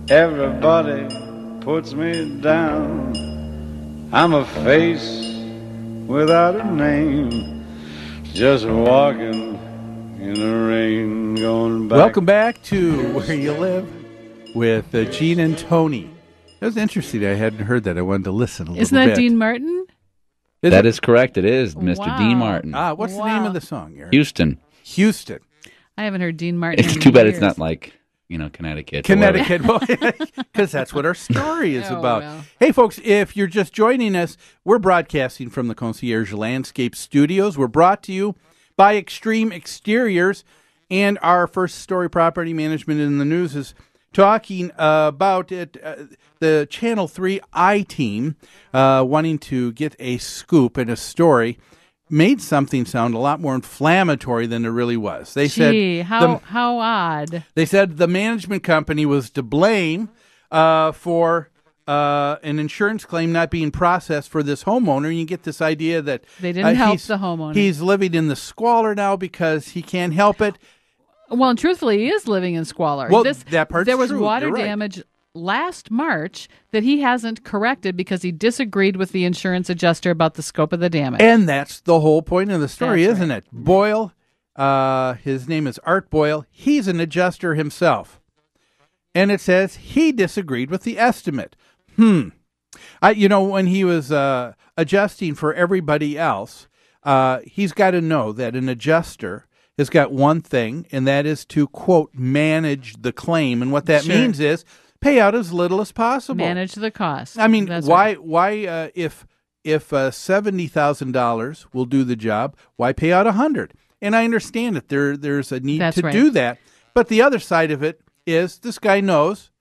Everybody puts me down. I'm a face without a name, just walking in the rain, going back. Welcome back to Where You Live with Gene and Tony. That was interesting. I hadn't heard that. I wanted to listen a little bit. Isn't that Dean Martin? That is correct. It is Mr. Wow. Dean Martin. What's the name of the song, Eric? Houston. Houston. I haven't heard Dean Martin. It's in too bad years. it's not like, Connecticut. Connecticut, because that's what our story is about. Well. Hey, folks, if you're just joining us, we're broadcasting from the Concierge Landscape Studios. We're brought to you by Extreme Exteriors, and our first story, Property Management in the News, is talking about it. The Channel 3 I-Team wanting to get a scoop and a story made something sound a lot more inflammatory than it really was. They said how odd. They said the management company was to blame for an insurance claim not being processed for this homeowner. And you get this idea that They didn't help the homeowner. He's living in the squalor now because he can't help it. Well, and truthfully, he is living in squalor. Well, that part's There was true. water You're right. damage last March that he hasn't corrected because he disagreed with the insurance adjuster about the scope of the damage. And that's the whole point of the story, That's isn't right. it? Boyle, his name is Art Boyle. He's an adjuster himself. And it says he disagreed with the estimate. When he was adjusting for everybody else, he's got to know that an adjuster has got one thing, and that is to, quote, manage the claim. And what that Sure. means is pay out as little as possible. Manage the cost. I mean, That's why? right. Why? If $70,000 will do the job, why pay out $100,000? And I understand that there's a need That's to right. do that. But the other side of it is this guy knows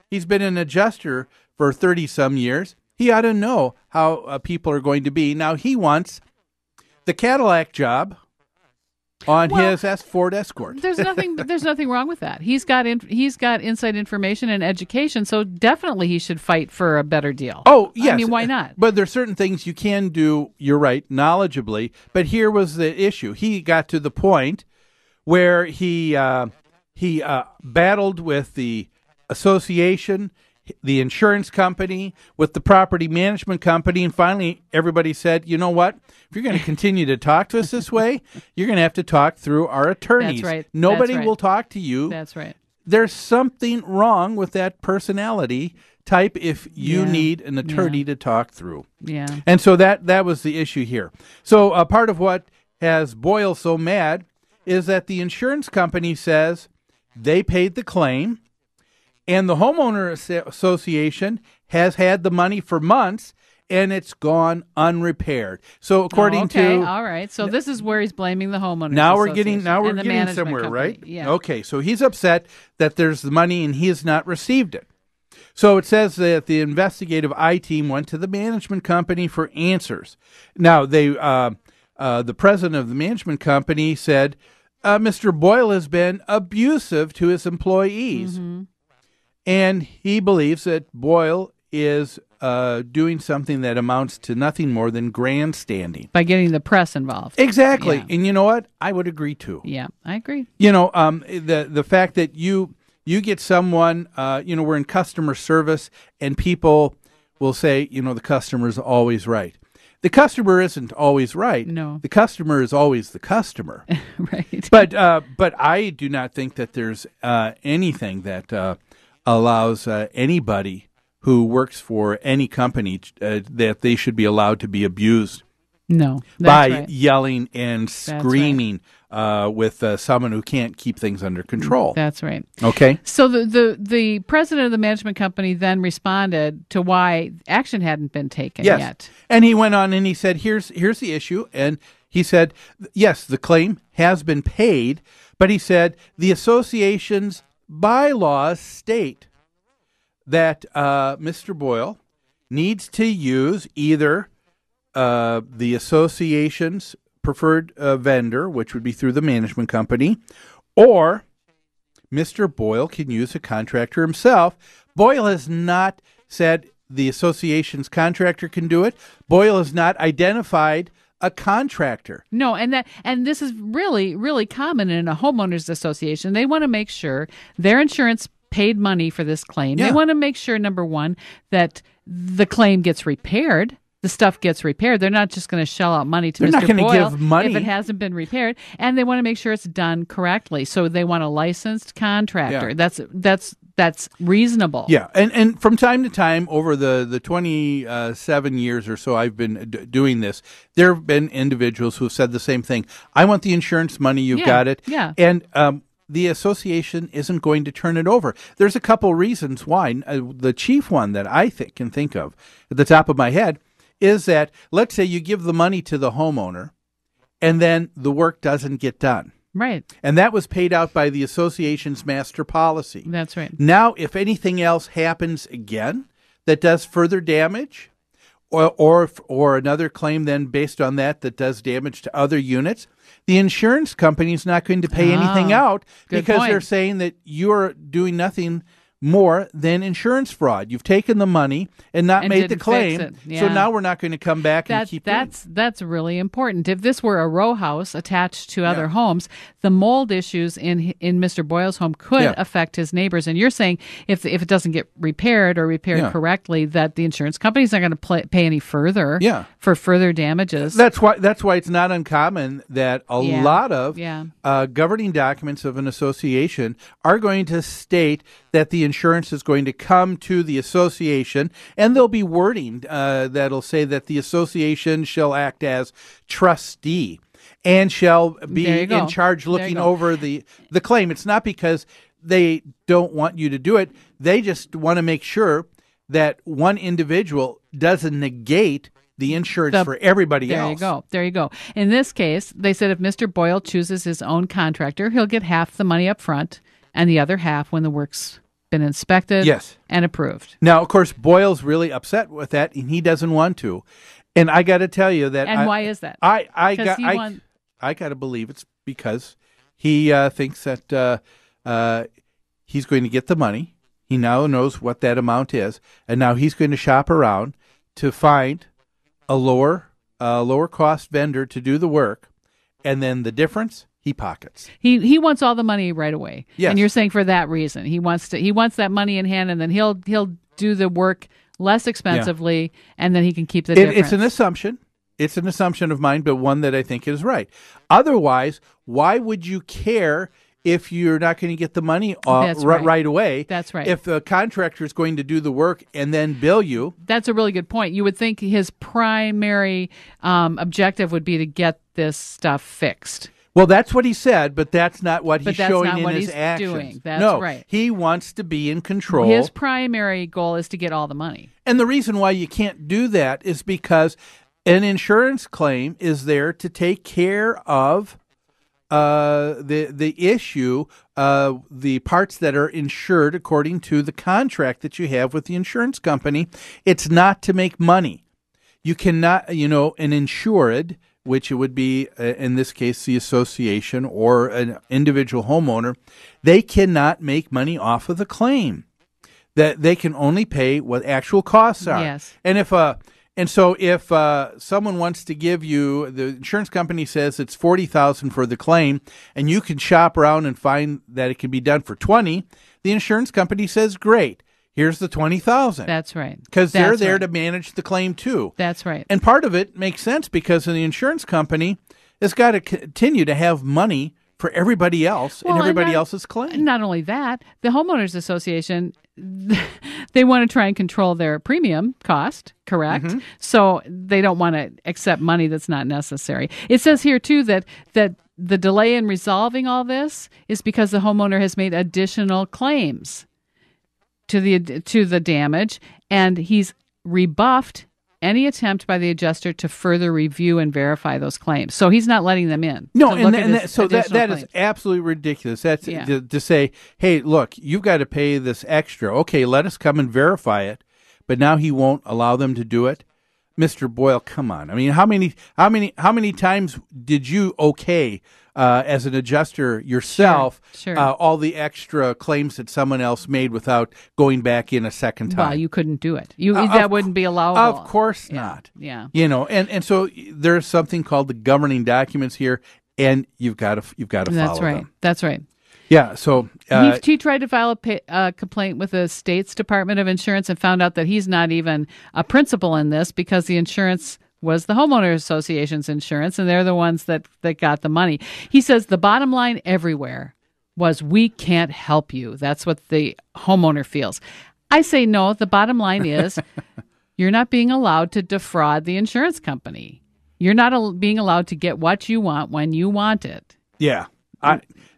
he's been an adjuster for 30-some years. He ought to know how people are going to be. Now he wants the Cadillac job on his Ford Escort. There's nothing wrong with that. He's got inside information and education, so definitely he should fight for a better deal. Oh, yes. I mean, why not? But there's certain things you can do, you're right, knowledgeably. But here was the issue. He got to the point where he battled with the association, the insurance company, with the property management company, and finally everybody said, you know what? If you're going to continue to talk to us this way, you're going to have to talk through our attorneys. That's right. Nobody That's right. will talk to you. That's right. There's something wrong with that personality type if you Yeah. need an attorney to talk through. Yeah. And so that was the issue here. So part of what has Boyle so mad is that the insurance company says they paid the claim, and the homeowner association has had the money for months, and it's gone unrepaired. So according to all right. So this is where he's blaming the homeowners. now we're Association getting and the management somewhere, company. right? Yeah. Okay, so he's upset that there's the money and he has not received it. So it says that the investigative I-Team went to the management company for answers. Now the president of the management company said, Mr. Boyle has been abusive to his employees. Mm-hmm. And he believes that Boyle is doing something that amounts to nothing more than grandstanding. By getting the press involved. Exactly. Yeah. And you know what? I would agree too. Yeah, I agree. The fact that you get someone, we're in customer service and people will say, the customer's always right. The customer isn't always right. No. The customer is always the customer. Right. But I do not think that there's anything that allows anybody who works for any company that they should be allowed to be abused No. by That's right. yelling and screaming with someone who can't keep things under control. That's right. Okay? So the president of the management company then responded to why action hadn't been taken Yes. yet. And he went on and he said, here's the issue. And he said, yes, the claim has been paid, but he said the association's bylaws state that Mr. Boyle needs to use either the association's preferred vendor, which would be through the management company, or Mr. Boyle can use a contractor himself. Boyle has not said the association's contractor can do it. Boyle has not identified a contractor. No, and this is really, really common in a homeowners association. They want to make sure their insurance paid money for this claim. Yeah. They want to make sure, number one, that the claim gets repaired. The stuff gets repaired. They're not just going to shell out money to They're not Mr. gonna Boyle give money. if it hasn't been repaired, and they want to make sure it's done correctly. So they want a licensed contractor. Yeah. That's reasonable. Yeah, and from time to time over the 27 years or so I've been doing this, there have been individuals who have said the same thing. I want the insurance money. You've got it. Yeah. And the association isn't going to turn it over. There's a couple reasons why. The chief one that I can think of at the top of my head is that, let's say you give the money to the homeowner and then the work doesn't get done. Right. And that was paid out by the association's master policy. That's right. Now, if anything else happens again that does further damage, or another claim then based on that does damage to other units, the insurance company is not going to pay anything out because they're saying that you're doing nothing more than insurance fraud. You've taken the money and not made the claim, so now we're not going to come back and keep that's really important. If this were a row house attached to other homes, the mold issues in Mr. Boyle's home could affect his neighbors. And you're saying if it doesn't get repaired correctly, that the insurance company's not going to pay any further for further damages. That's why it's not uncommon that a lot of governing documents of an association are going to state that the insurance is going to come to the association, and there'll be wording that'll say that the association shall act as trustee and shall be in charge looking over the claim. It's not because they don't want you to do it. They just want to make sure that one individual doesn't negate the insurance for everybody else. There you go. In this case, they said if Mr. Boyle chooses his own contractor, he'll get half the money up front and the other half when the work's been inspected and approved. Now, of course, Boyle's really upset with that, and he doesn't want to. And I got to tell you that. And why is that? I got to believe it's because he thinks that he's going to get the money. He now knows what that amount is, and now he's going to shop around to find a lower cost vendor to do the work, and then the difference he pockets. He wants all the money right away. Yes. And you're saying for that reason he wants that money in hand, and then he'll do the work less expensively, and then he can keep the difference. It's an assumption. It's an assumption of mine, but one that I think is right. Otherwise, why would you care if you're not going to get the money right away? That's right. If the contractor is going to do the work and then bill you. That's a really good point. You would think his primary objective would be to get this stuff fixed. Well, that's what he said, but that's not what he's showing in his actions. Doing. That's right. He wants to be in control. His primary goal is to get all the money. And the reason why you can't do that is because an insurance claim is there to take care of the issue, the parts that are insured according to the contract that you have with the insurance company. It's not to make money. You cannot, an insured, which it would be, in this case, the association or an individual homeowner, they cannot make money off of the claim. That they can only pay what actual costs are. Yes. And so if someone wants to give you, the insurance company says it's $40,000 for the claim, and you can shop around and find that it can be done for $20,000, the insurance company says, great. Here's the $20,000. That's right. Because they're there to manage the claim too. That's right. And part of it makes sense because the insurance company has got to continue to have money for everybody else and everybody else's claim. Not only that, the homeowners association, they want to try and control their premium cost, correct? Mm-hmm. So they don't want to accept money that's not necessary. It says here too that the delay in resolving all this is because the homeowner has made additional claims to the damage, and he's rebuffed any attempt by the adjuster to further review and verify those claims. So he's not letting them in. No, that is absolutely ridiculous. That's to say, hey, look, you've got to pay this extra. Okay, let us come and verify it. But now he won't allow them to do it. Mr. Boyle, come on. I mean, how many times did you as an adjuster yourself, Sure. All the extra claims that someone else made without going back in a second time? Well, you couldn't do it. That wouldn't be allowable. Of course not. Yeah. And so there's something called the governing documents here, and you've got to follow them. That's right. Yeah, so he tried to file a complaint with the state's Department of Insurance and found out that he's not even a principal in this because the insurance was the homeowner association's insurance, and they're the ones that got the money. He says the bottom line everywhere was, we can't help you. That's what the homeowner feels. I say no. The bottom line is you're not being allowed to defraud the insurance company. You're not being allowed to get what you want when you want it. Yeah,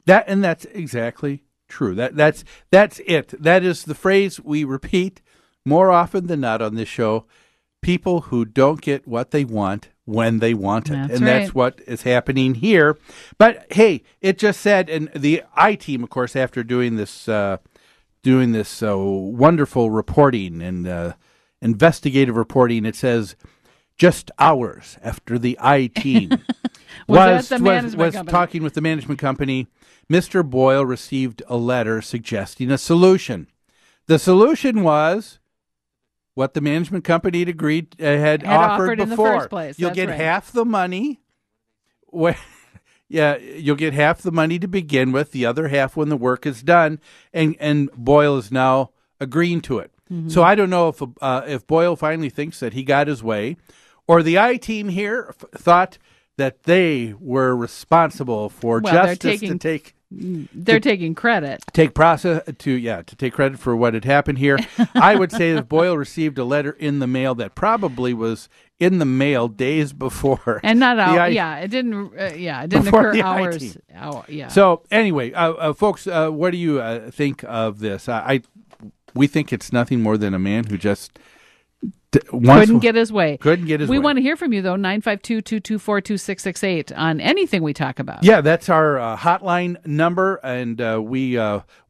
that's exactly true. That's it. That is the phrase we repeat more often than not on this show. People who don't get what they want when they want it. That's what is happening here. But hey, it just said, and the I-team, of course, after doing this wonderful reporting and investigative reporting, it says just hours after the I-team was talking with the management company, Mr. Boyle received a letter suggesting a solution. The solution was what the management company had offered before. In the first place. You'll get half the money. You'll get half the money to begin with, the other half when the work is done, and Boyle is now agreeing to it. Mm-hmm. So I don't know if Boyle finally thinks that he got his way, or the I-team here thought that they were responsible for justice to take. They're taking credit. Take credit for what had happened here. I would say that Boyle received a letter in the mail that probably was in the mail days before, and not out. It didn't occur hours. So anyway, folks, what do you think of this? We think it's nothing more than a man who just couldn't get his way. We want to hear from you, though, 952-224-2668 on anything we talk about. Yeah, that's our hotline number, and we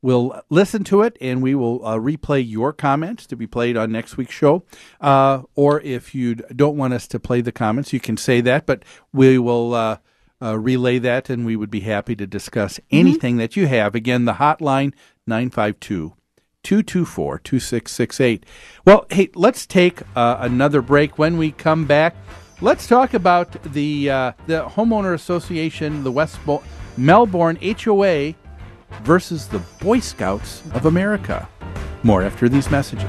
will listen to it, and we will replay your comments to be played on next week's show. Or if you don't want us to play the comments, you can say that, but we will relay that, and we would be happy to discuss anything that you have. Again, the hotline, 952-224-2668. Well, hey, let's take another break. When we come back, let's talk about the Homeowner Association, the West Melbourne HOA versus the Boy Scouts of America. More after these messages.